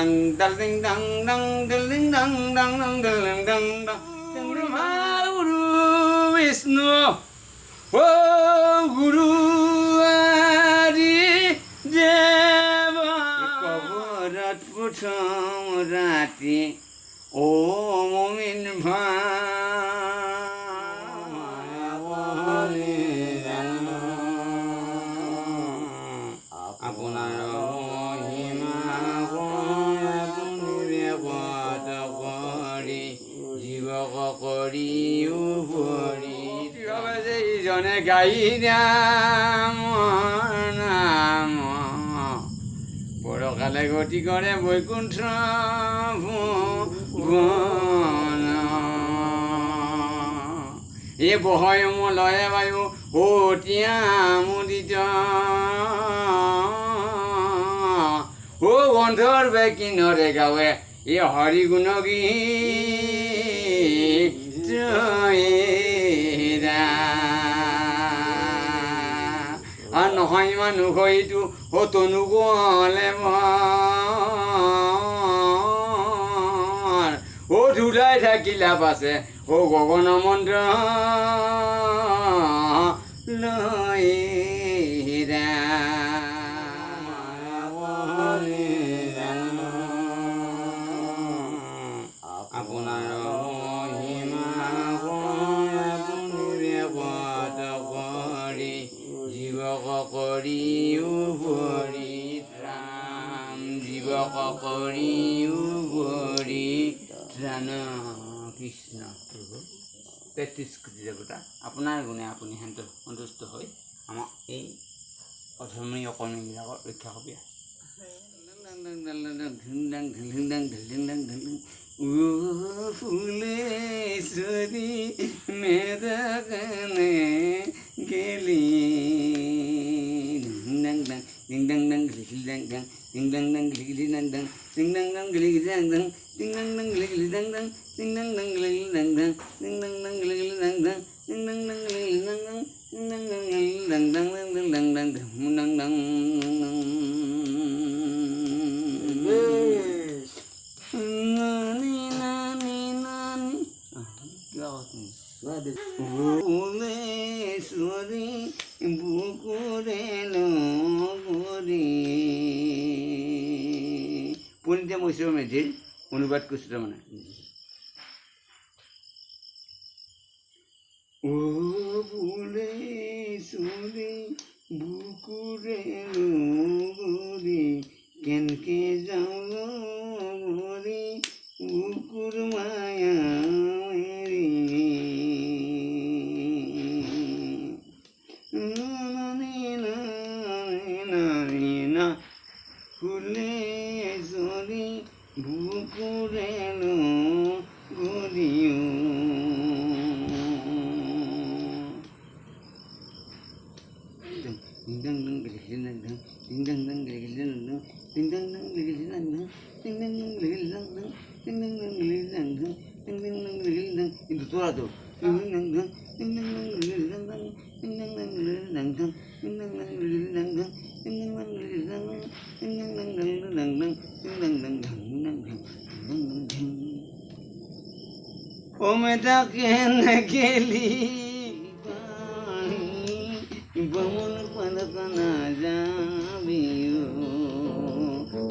dang dal ding dang dang dal ding dang dang dang dal ding dang dang Guru Vishnu Oh Guru Adi Deva Kabarat Putham Rati Om Min আপোনাৰ মহিমা কৰি জীৱক কৰি উপৰি ইজনে গাই নাম নাম পৰকালে গতি কৰে বৈকুণ্ঠ ভুৱন এই বহয় মলয়ে বায়ু অতিয়া মুদিত ও বন্ধৰ বেকিনৰে গাৱে এই হৰি গুণ গীত আৰু নহয় মানুহ এইটো অ তনু গলে অ ধুলাই থাকিলা পাছে অ গগন মন্ত্ৰ লৈ আপোনাৰ মহিমা কৰি জীৱক কৰি উপৰি ৰাম জীৱক কৰি উপৰি ৰাম কৃষ্ণ 33 কোটি দেৱতা আপোনাৰ গুণে আপুনি সন্তুষ্ট হৈ আমাক এই অধৰ্মীয় কৰ্মীবিলাকৰ ৰক্ষা কৰিব ফুলেশ্বৰী মেদকনে গেলি dang dang ding dang dang gili dang dang ding dang dang gili dang dang ding dang dang gili dang dang ding dang dang gili dang dang ding dang dang gili dang dang ding dang dang gili dang dang ding dang dang gili dang dang ding dang dang gili dang dang dang dang dang dang dang nani nani nani Phuleswari বুকুৰে লগৰী পণ্ডিত মৈশ্বৰ মেধিৰ অনুবাদ কৰিছোঁ তাৰমানে ও ফুলেশ্বৰী বুকুৰে লগৰী কেনকে যাওঁ লগৰী বুকুৰ মায়া ফুলেশ্বৰী বুকুৰে লগৰী ding dang dang gili dang dang ding dang dang gili dang dang ding dang dang gili dang dang ding dang dang gili dang dang ding dang dang gili dang dang ding dang dang gili dang itu suara tuh ding dang dang ding dang dang gili dang dang ding dang dang gili dang dang ding dang dang gili dang dang ding dang dang gili dang dang ding dang dang dang dang dang ding dang dang dang dang dang o meta kene geli bangun pada kana jabiu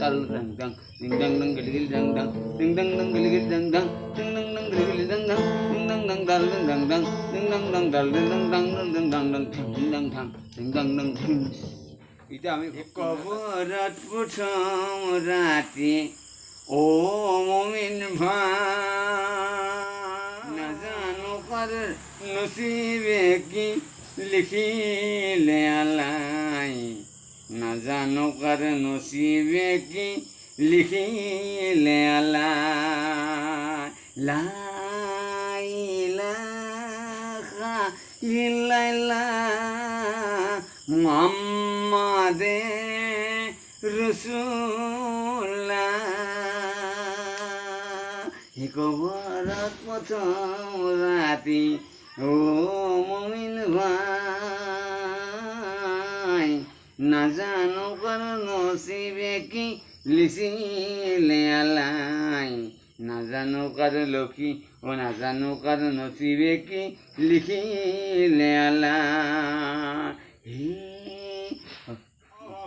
tal dang dang ding dang dang gili dang dang ding dang dang gili dang dang ding dang dang gili dang dang ding dang dang dal dang dang ding dang dang dal dang dang dang dang dang dang ding dang dang ding dang dang itu আমি কবরত প্রথম রাতে ও মুমিন ভাই না জানো কর নসিবে কি লিখিলে আলাই না জানো কর নসিবে কি লিখিলে আলাই লা ইলাহা ইল্লাল্লাহ মুহাম্মাদে রাসূলুল্লাহ হে কবরত প্রথম রাতে ও মুমিন ভাই না জানো কর নসিবে কি লিচিলে আলাই নাজানো কার লক্ষী ও নাজানো কার নসিবে কি লিখিলে আলাই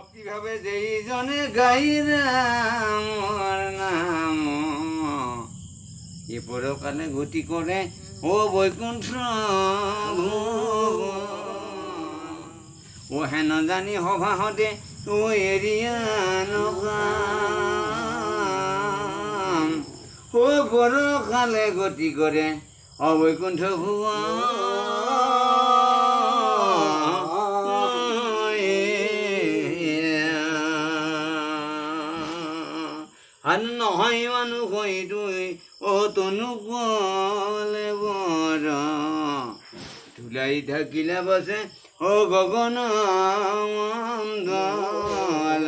কিভাবে যেই জনে গাইরামর নাম এ পরকালে গতি করে ও বৈকুণ্ঠ ও হেন জানি সভাহতে ও এরিয়া নকাম ও পরকালে গতি করে ও বৈকুণ্ঠ আন নহয় মানুহ হৈ তুই অ তনু কলে বৰ ধুলাই থাকিলে বসে ও গগন মণ্ডল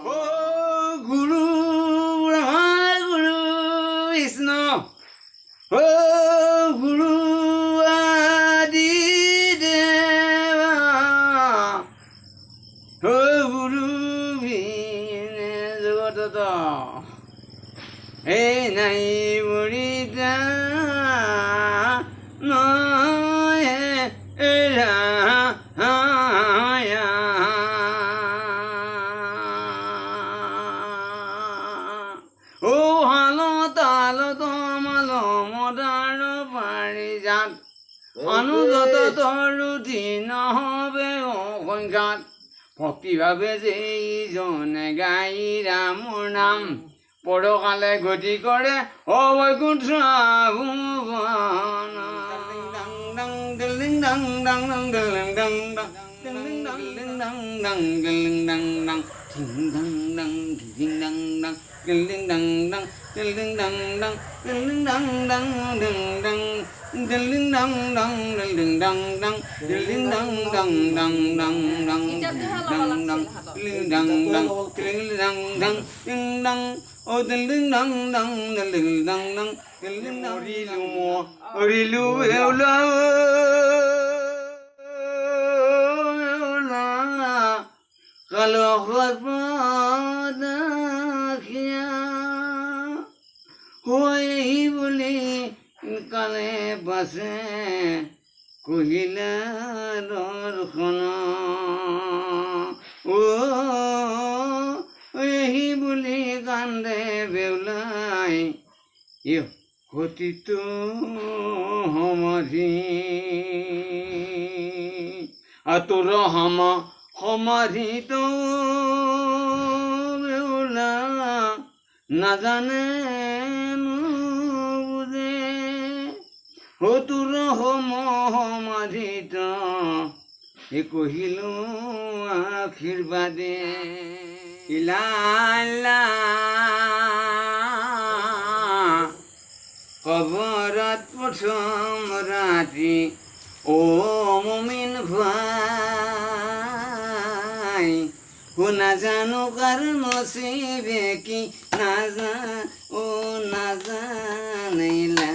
ও গুরু ব্রহ্মা গুরু বিষ্ণু ও গুরু আদি দেবা ও গুরু ভিনে জগত এই নাই বুড়িটা নয় ও হালো তালো তোমালো মদার পারি যাত অনুগত তরুতি নহবে অসংখ্যাত ভক্তিভাবে যেই জনে গাই ৰামৰ নাম পৰকালে গতি কৰে ও বৈকুণ্ঠ ভুৱন দিলিং ডাং ডাং ডাং দিলিং ডাং ডাং দিলিং ডাং ডাং ডাং দিলিং ডাং ডাং দিলিং ডাং ডাং দিলিং ডাং ডাং দিলিং ডাং ডাং দিলিং ডাং ডাং দিলিং ডাং ডাং দিং ডাং দিলিং ডাং ডাং দিলিং ডাং ডাং দিলিং ডাং ডাং ডাং ডাং ডাং ডাং ডাং দিলিং ডাং ডাং দিলিং ডাং ডাং দিং ডাং ও দিলিং ডাং ডাং দিলিং ডাং ডাং দিলিং ডাং রিলু এওলা কালো হরপদাখিয়া হই বলি কালে পাশে কহিলা দর্শন ও এই বুলি কান্দে বেউলাই ইয় কথিত সমাধি আতর হামা সমাধিত বেউলা নাজানে নুবুজে তোৰ সমাধিত এ কহিলো আশীৰ্বাদে ইলা কবৰত প্ৰথম ৰাতি ও মুমিন ভাই ও নাজানো কার নসিবে কি ও নাজানিলা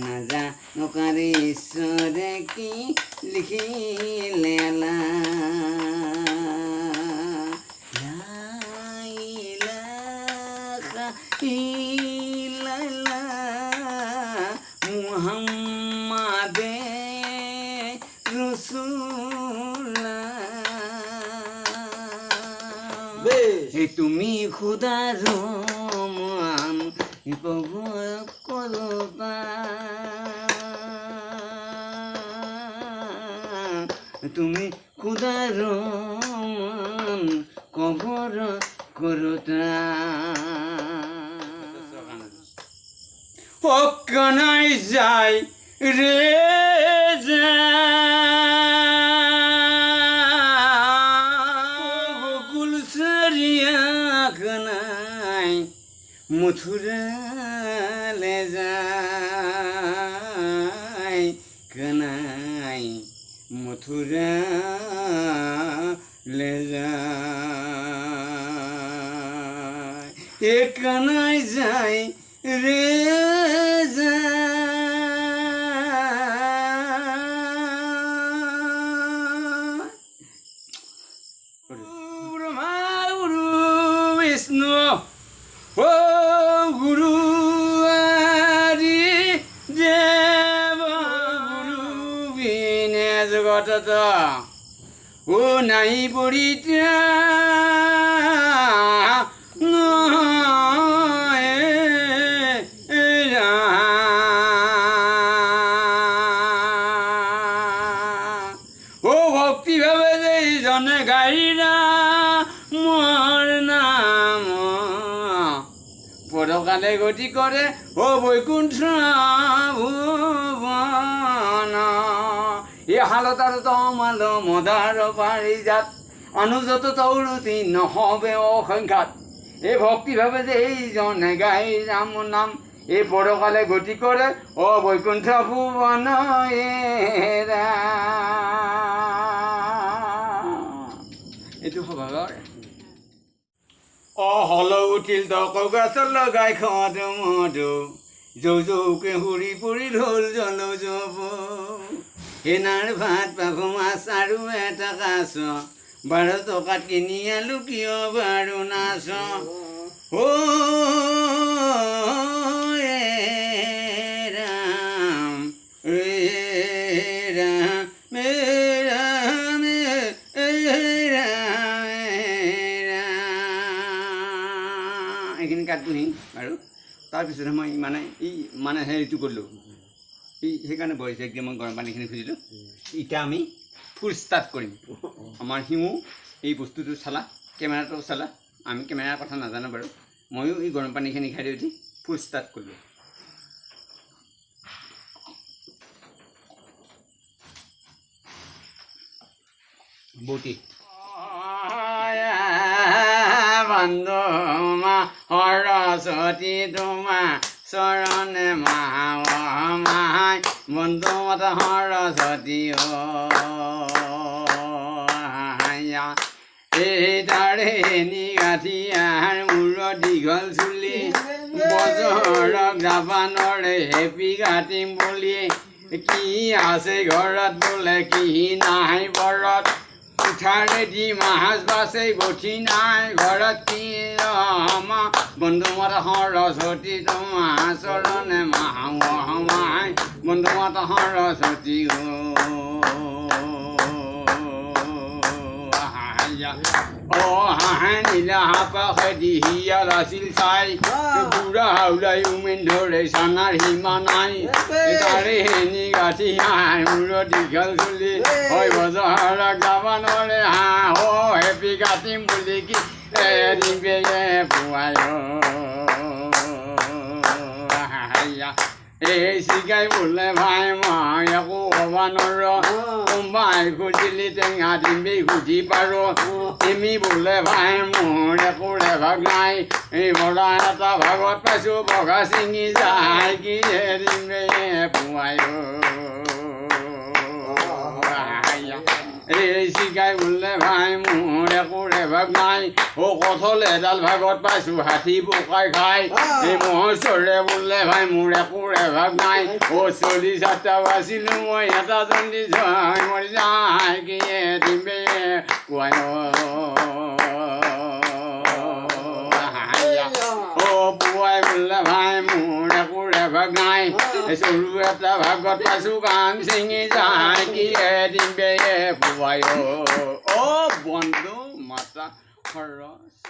নাজানো কার ঈশ্বরে কি লিখিলে মুহাম্মাদে রসুল্লাহ তুমি খুদার মান কবর করতা তুমি খুদার মান কবর করতা অকানাই যায় রে গোকুল সারিয়া কানাই মথুরালে যায় কানাই মথুরালে যায় এ কানাই যায় রে ব্রহ্মা বিষ্ণু ও গুরু আদি দেব গুরু বিনে জগতত ও নাই পরিত্রা ও ভক্তি ভাবে যে জনে গাইরা মোর নাম পরকালে গতি করে ও বৈকুণ্ঠ ভুবন এ হালত আর তমাল মদার পারিজাত অনুযত তৌরতি নহবে অসংখ্যাত এ ভক্তি ভাবে যে এই জনে গাই রাম নাম এ পরকালে গতি করে ও বৈকুণ্ঠ ভুবন এইটো সভাগৰ হল উঠিল তক গাছত লগাই খদ মধু যৌ যৌকে হুৰি পৰিল হ'ল জল জব এনাৰ ভাত পাব মাছ আৰু এটা কাছ 12 টকাত কিনি আলু কিয় বাৰু নাচ ও ৰাম এইখিনি কাটনি আৰু তাৰপিছত মই মানে হেৰিটো কৰিলোঁ সেইকাৰণে বহিছে একদম মই গৰম পানীখিনি খুজিলোঁ এতিয়া আমি ফুল ষ্টাৰ্ট কৰিম আমাৰ সিমু এই বস্তুটো চালা কেমেৰাটো চালা আমি কেমেৰাৰ কথা নাজানো বাৰু ময়ো এই গৰম পানীখিনি খাই উঠি ফুল ষ্টাৰ্ট কৰিলোঁ বটি বন্ধুমা সৰস্বতী তোমা চৰণে মাহাই বন্ধু মত সৰস্বতী এই তাৰে নিগাঠিয়াৰ মূৰত দীঘল চুলি বছৰক জাপানৰে হেপি কাটিম বুলি কি আছে ঘৰত বোলে কি নাই বৰত উঠাৰে দি মাছ বাছে গঠি নাই ঘৰত কি ৰমা বন্ধু মত সৰস্বতী তোমাৰ চৰণে মাহাই বন্ধু মত সৰস্বতী ও হাঁহে নীলা হাপাখে দিহিয়াল আছিল চাই বুঢ়া হাওলাই উমেন ধৰে চানাৰ সীমা নাই তাৰে হেনি গাঠি হাঁহ মূৰত দীঘল চুলি হয় বজাৰক যাব নোৱাৰে হাঁহ হেপি কাটিম বুলি কি দিবে পুৱাই এই চিগাই বোলে ভাই মই একো ক'ব নোৱাৰো কোনোবাই খুজিলি টেঙা দিবি খুজি পাৰো তুমি বোলে ভাই মোৰ একো ৰেভাগ নাই এই বৰা এটা ভাগত পাইছোঁ বগা ছিঙি যায় কি দিবে পুৱাই এই চিগাই বোলে ভাই মোৰ একো ৰেভাগ নাই ও কঠল এডাল ভাগত পাইছোঁ হাতী বোকাই খাই এই মহৰ চৰে বোলে ভাই মোৰ একো ৰেভাগ নাই ও 47টা বাচিলোঁ মই এটা জন্দি মৰি যায় কি দিবে পুৱাই ও পুৱাই বোলে ভাই মোৰ একো ৰেভাগ নাই সৰু এটা ভাগত পাইছোঁ কাম ছিঙি যায় কি দিবে পুৱাই ও বন্ধু মাতা খৰচ